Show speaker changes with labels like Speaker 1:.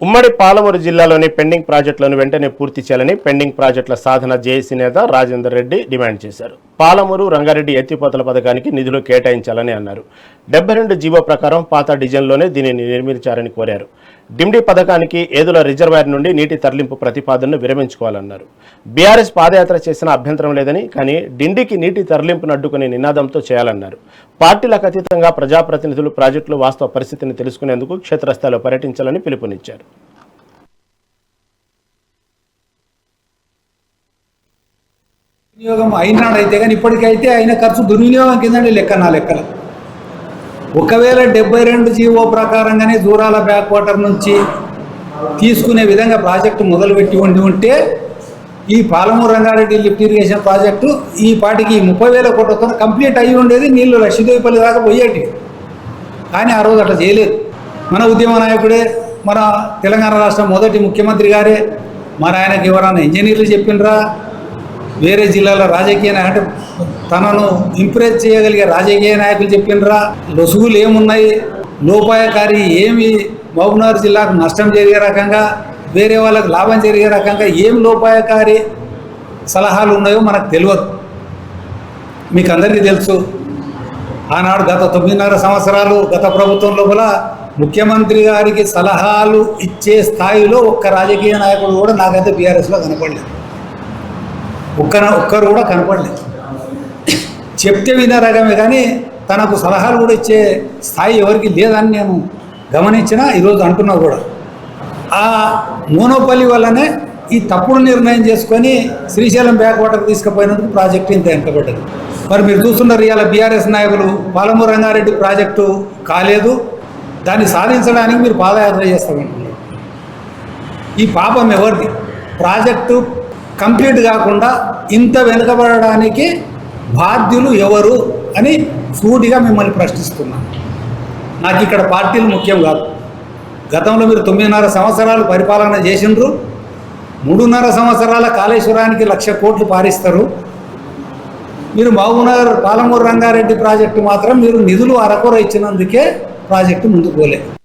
Speaker 1: ఉమ్మడి పాలమూరు జిల్లాలోని పెండింగ్ ప్రాజెక్టులను వెంటనే పూర్తి చేయాలని పెండింగ్ ప్రాజెక్టుల సాధన జేఏసీ నేత రాజేందర్ రెడ్డి డిమాండ్ చేశారు. పాలమూరు రంగారెడ్డి ఎత్తిపోతల పథకానికి నిధులు కేటాయించాలని అన్నారు. 72 జీవో ప్రకారం పాత డిజైన్లోనే దీనిని నిర్మించారని కోరారు. డిండి పథకానికి ఏదుల రిజర్వాయర్ నుండి నీటి తరలింపు ప్రతిపాదనను విరమించుకోవాలన్నారు. బీఆర్ఎస్ పాదయాత్ర చేసిన అభ్యంతరం లేదని, కానీ డిండికి నీటి తరలింపును అడ్డుకునే నినాదంతో చేయాలన్నారు. పార్టీలకు అతీతంగా ప్రజాప్రతినిధులు ప్రాజెక్టులు వాస్తవ పరిస్థితిని తెలుసుకునేందుకు క్షేత్రస్థాయిలో పర్యటించాలని పిలుపునిచ్చారు.
Speaker 2: వినియోగం అయినాడైతే కానీ ఇప్పటికైతే అయిన ఖర్చు దుర్వినియోగం కిందండి లెక్క నా లెక్కలు. ఒకవేళ 72 జీవో ప్రకారంగానే దూరాల బ్యాక్ వాటర్ నుంచి తీసుకునే విధంగా ప్రాజెక్టు మొదలుపెట్టి ఉంటే ఈ Palamuru Rangareddy lift irrigation project ఈ పాటికి 30,000 కోట్లతో కంప్లీట్ అయ్యి ఉండేది. నీళ్లు లక్షదీపల్లి దాకా పోయేటి. కానీ ఆ రోజు అట్లా చేయలేదు. మన ఉద్యమ నాయకుడే, మన తెలంగాణ రాష్ట్రం మొదటి ముఖ్యమంత్రి గారే. మరి ఆయనకి ఎవరైనా ఇంజనీర్లు చెప్పినరా, వేరే జిల్లాల రాజకీయ అంటే తనను ఇంప్రెస్ చేయగలిగే రాజకీయ నాయకులు చెప్పినరా, లొసుగులు ఏమున్నాయి, లోపాయకారి ఏమి మహబూబ్నగర్ జిల్లాకు నష్టం జరిగే రకంగా, వేరే వాళ్ళకు లాభం జరిగే రకంగా ఏం లోపాయకారి సలహాలు ఉన్నాయో మనకు తెలియదు. మీకు అందరికీ తెలుసు. ఆనాడు గత 9.5 సంవత్సరాలు గత ప్రభుత్వం లోపల ముఖ్యమంత్రి గారికి సలహాలు ఇచ్చే స్థాయిలో ఒక్క రాజకీయ నాయకుడు కూడా నాకైతే బీఆర్ఎస్లో కనపడలేదు. ఒక్కరు కూడా కనపడలేదు. చెప్తే వినే రకమే కానీ తనకు సలహాలు కూడా ఇచ్చే స్థాయి ఎవరికి లేదని నేను గమనించిన. ఈరోజు అంటున్నా కూడా ఆ మోనోపల్లి వల్లనే ఈ తప్పుడు నిర్ణయం చేసుకొని శ్రీశైలం బ్యాక్ వాటర్కి తీసుకుపోయినందుకు ప్రాజెక్టు ఇంత వెనకబడ్డది. మరి మీరు చూస్తున్నారు, ఇవాళ బీఆర్ఎస్ నాయకులు పాలమూరు రంగారెడ్డి ప్రాజెక్టు కాలేదు, దాన్ని సాధించడానికి మీరు పాదయాత్ర చేస్తామంటున్నారు. ఈ పాపం ఎవరిది? ప్రాజెక్టు కంప్లీట్ కాకుండా ఇంత వెనుకబడడానికి బాధ్యులు ఎవరు అని సూటిగా మిమ్మల్ని ప్రశ్నిస్తున్నాను. నాకు ఇక్కడ పార్టీలు ముఖ్యం కాదు. గతంలో మీరు 9.5 సంవత్సరాలు పరిపాలన చేసిండ్రు. 3.5 సంవత్సరాల కాళేశ్వరానికి 1,00,000 కోట్లు పారిస్తారు. మీరు మహబూబ్నగర్ పాలమూరు రంగారెడ్డి ప్రాజెక్టు మాత్రం మీరు నిధులు అరకొర ఇచ్చినందుకే ప్రాజెక్టు ముందుకు పోలేదు.